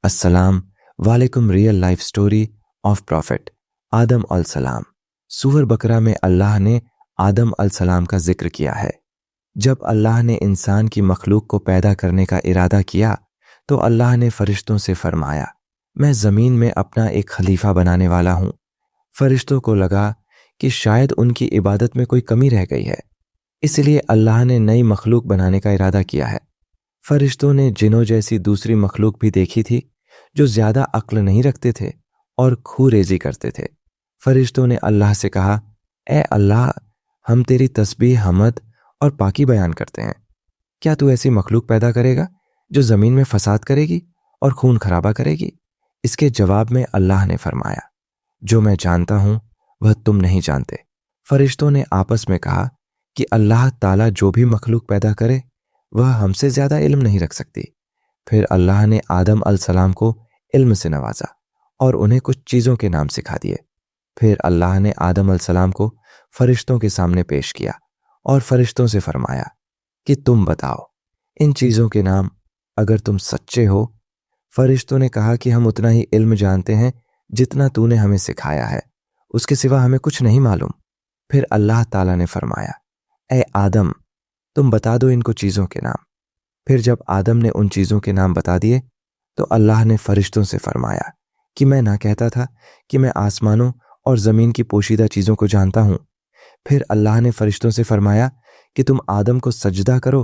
अस्सलाम वालेकुम। Real life story of prophet Adam अलसलाम। सूरह बकरा में अल्लाह ने आदम अलसलाम का जिक्र किया है। जब अल्लाह ने इंसान की मखलूक को पैदा करने का इरादा किया तो अल्लाह ने फरिश्तों से फरमाया, मैं ज़मीन में अपना एक खलीफा बनाने वाला हूँ। फरिश्तों को लगा कि शायद उनकी इबादत में कोई कमी रह गई है, इसलिए अल्लाह ने नई मखलूक बनाने का इरादा किया है। फरिश्तों ने जिनों जैसी दूसरी मखलूक भी देखी थी जो ज्यादा अक्ल नहीं रखते थे और खूरेजी करते थे। फरिश्तों ने अल्लाह से कहा, ए अल्लाह, हम तेरी तस्बीह, हमद और पाकी बयान करते हैं। क्या तू ऐसी मखलूक पैदा करेगा जो जमीन में फसाद करेगी और खून खराबा करेगी? इसके जवाब में अल्लाह ने फरमाया, जो मैं जानता हूं वह तुम नहीं जानते। फरिश्तों ने आपस में कहा कि अल्लाह ताला जो भी मखलूक पैदा करे वह हमसे ज्यादा इल्म नहीं रख सकती। फिर अल्लाह ने आदम अलसलाम को इल्म से नवाजा और उन्हें कुछ चीजों के नाम सिखा दिए। फिर अल्लाह ने आदम अलसलाम को फरिश्तों के सामने पेश किया और फरिश्तों से फरमाया कि तुम बताओ इन चीजों के नाम, अगर तुम सच्चे हो। फरिश्तों ने कहा कि हम उतना ही इल्म जानते हैं जितना तूने हमें सिखाया है, उसके सिवा हमें कुछ नहीं मालूम। फिर अल्लाह ताला ने फरमाया, ए आदम, तुम बता दो इनको चीजों के नाम। फिर जब आदम ने उन चीजों के नाम बता दिए तो अल्लाह ने फरिश्तों से फरमाया कि मैं ना कहता था कि मैं आसमानों और जमीन की पोशीदा चीजों को जानता हूं। फिर अल्लाह ने फरिश्तों से फरमाया कि तुम आदम को सजदा करो,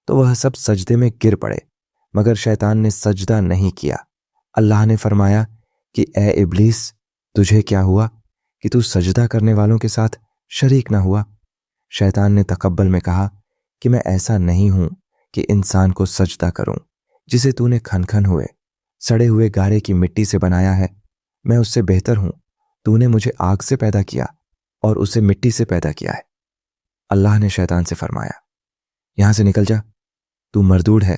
तो वह सब सजदे में गिर पड़े, मगर शैतान ने सजदा नहीं किया। अल्लाह ने फरमाया कि ए इब्लीस, तुझे क्या हुआ कि तू सजदा करने वालों के साथ शरीक ना हुआ? शैतान ने तकब्बल में कहा कि मैं ऐसा नहीं हूं कि इंसान को सजदा करूं जिसे तूने खनखन हुए सड़े हुए गारे की मिट्टी से बनाया है। मैं उससे बेहतर हूं। तूने मुझे आग से पैदा किया और उसे मिट्टी से पैदा किया है। अल्लाह ने शैतान से फरमाया, यहां से निकल जा, तू मरदूद है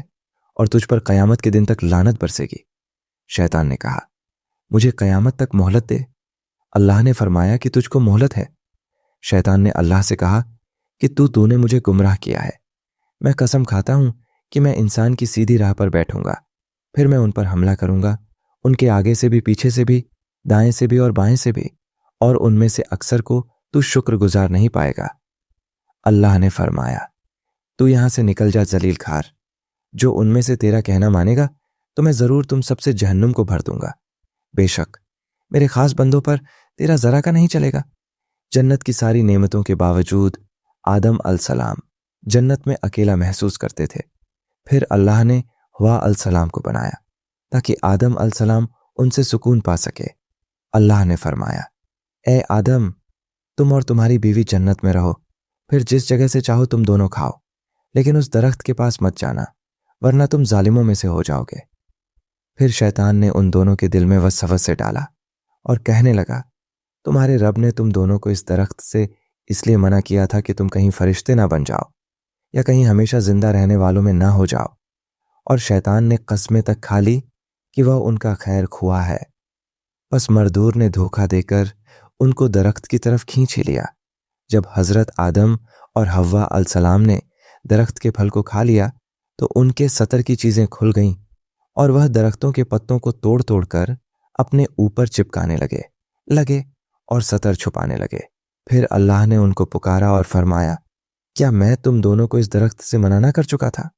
और तुझ पर कयामत के दिन तक लानत बरसेगी। शैतान ने कहा, मुझे कयामत तक मोहलत दे। अल्लाह ने फरमाया कि तुझको मोहलत है। शैतान ने अल्लाह से कहा कि तूने मुझे गुमराह किया है। मैं कसम खाता हूं कि मैं इंसान की सीधी राह पर बैठूंगा, फिर मैं उन पर हमला करूंगा, उनके आगे से भी, पीछे से भी, दाएं से भी और बाएं से भी, और उनमें से अक्सर को तू शुक्रगुजार नहीं पाएगा। अल्लाह ने फरमाया, तू यहां से निकल जा जलील खार। जो उनमें से तेरा कहना मानेगा तो मैं जरूर तुम सबसे जहन्नुम को भर दूंगा। बेशक मेरे खास बंदों पर तेरा जरा का नहीं चलेगा। जन्नत की सारी नेमतों के बावजूद आदम अलसलाम जन्नत में अकेला महसूस करते थे। फिर अल्लाह ने हवा अलसलाम को बनाया ताकि आदम अलसलाम उनसे सुकून पा सके। अल्लाह ने फरमाया, ए आदम, तुम और तुम्हारी बीवी जन्नत में रहो, फिर जिस जगह से चाहो तुम दोनों खाओ, लेकिन उस दरख्त के पास मत जाना, वरना तुम जालिमों में से हो जाओगे। फिर शैतान ने उन दोनों के दिल में वसवसे डाला और कहने लगा, तुम्हारे रब ने तुम दोनों को इस दरख्त से इसलिए मना किया था कि तुम कहीं फरिश्ते ना बन जाओ या कहीं हमेशा जिंदा रहने वालों में ना हो जाओ। और शैतान ने कस्में तक खा ली कि वह उनका खैर खुआ है। बस मरदूर ने धोखा देकर उनको दरख्त की तरफ खींच ही लिया। जब हजरत आदम और हव्वा अलसलाम ने दरख्त के फल को खा लिया तो उनके सतर की चीजें खुल गईं और वह दरख्तों के पत्तों को तोड़ तोड़ कर अपने ऊपर चिपकाने लगे और सतर छुपाने लगे। फिर अल्लाह ने उनको पुकारा और फरमाया, क्या मैं तुम दोनों को इस दरख्त से मना ना कर चुका था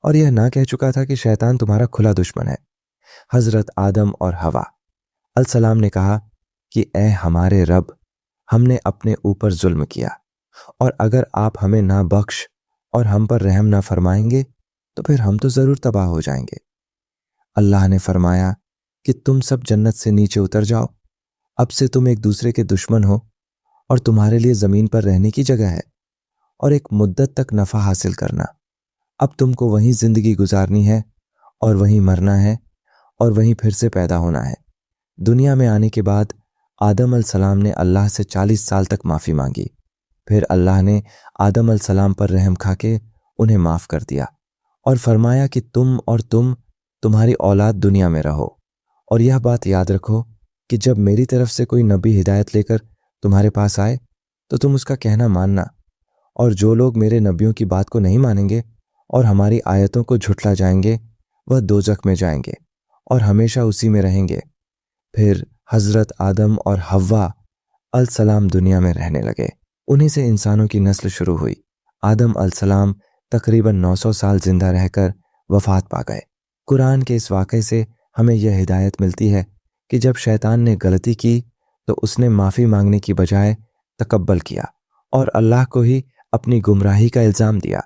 और यह ना कह चुका था कि शैतान तुम्हारा खुला दुश्मन है? हजरत आदम और हवा अलसलाम ने कहा कि ए हमारे रब, हमने अपने ऊपर जुल्म किया, और अगर आप हमें ना बख्श और हम पर रहम ना फरमाएंगे तो फिर हम तो जरूर तबाह हो जाएंगे। अल्लाह ने फरमाया कि तुम सब जन्नत से नीचे उतर जाओ, अब से तुम एक दूसरे के दुश्मन हो और तुम्हारे लिए जमीन पर रहने की जगह है और एक मुद्दत तक नफा हासिल करना। अब तुमको वहीं जिंदगी गुजारनी है और वहीं मरना है और वहीं फिर से पैदा होना है। दुनिया में आने के बाद आदम अलसलाम ने अल्लाह से 40 साल तक माफ़ी मांगी। फिर अल्लाह ने आदम अलसलाम पर रहम खाके उन्हें माफ़ कर दिया और फरमाया कि तुम और तुम्हारी औलाद दुनिया में रहो, और यह बात याद रखो कि जब मेरी तरफ से कोई नबी हिदायत लेकर तुम्हारे पास आए तो तुम उसका कहना मानना, और जो लोग मेरे नबियों की बात को नहीं मानेंगे और हमारी आयतों को झुठला जाएंगे वह दोजख में जाएंगे और हमेशा उसी में रहेंगे। फिर हजरत आदम और हव्वा अलसलाम दुनिया में रहने लगे। उन्हीं से इंसानों की नस्ल शुरू हुई। आदम अलसलाम तकरीबन 900 साल जिंदा रहकर वफात पा गए। कुरान के इस वाक़े से हमें यह हिदायत मिलती है कि जब शैतान ने गलती की तो उसने माफ़ी मांगने की बजाय तकब्बल किया और अल्लाह को ही अपनी गुमराही का इल्ज़ाम दिया।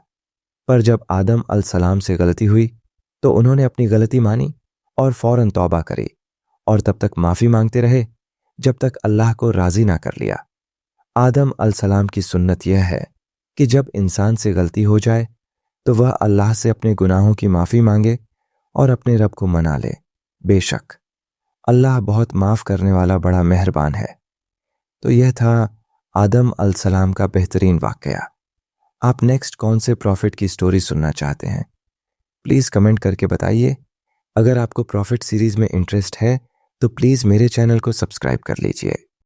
पर जब आदम अलसलाम से गलती हुई तो उन्होंने अपनी गलती मानी और फौरन तौबा करी और तब तक माफ़ी मांगते रहे जब तक अल्लाह को राज़ी ना कर लिया। आदम अलसलाम की सुन्नत यह है कि जब इंसान से गलती हो जाए तो वह अल्लाह से अपने गुनाहों की माफ़ी मांगे और अपने रब को मना ले। बेशक अल्लाह बहुत माफ़ करने वाला बड़ा मेहरबान है। तो यह था आदम अलसलाम का बेहतरीन वाक़या। आप नेक्स्ट कौन से प्रॉफिट की स्टोरी सुनना चाहते हैं? प्लीज़ कमेंट करके बताइए। अगर आपको प्रॉफिट सीरीज़ में इंटरेस्ट है तो प्लीज़ मेरे चैनल को सब्सक्राइब कर लीजिए।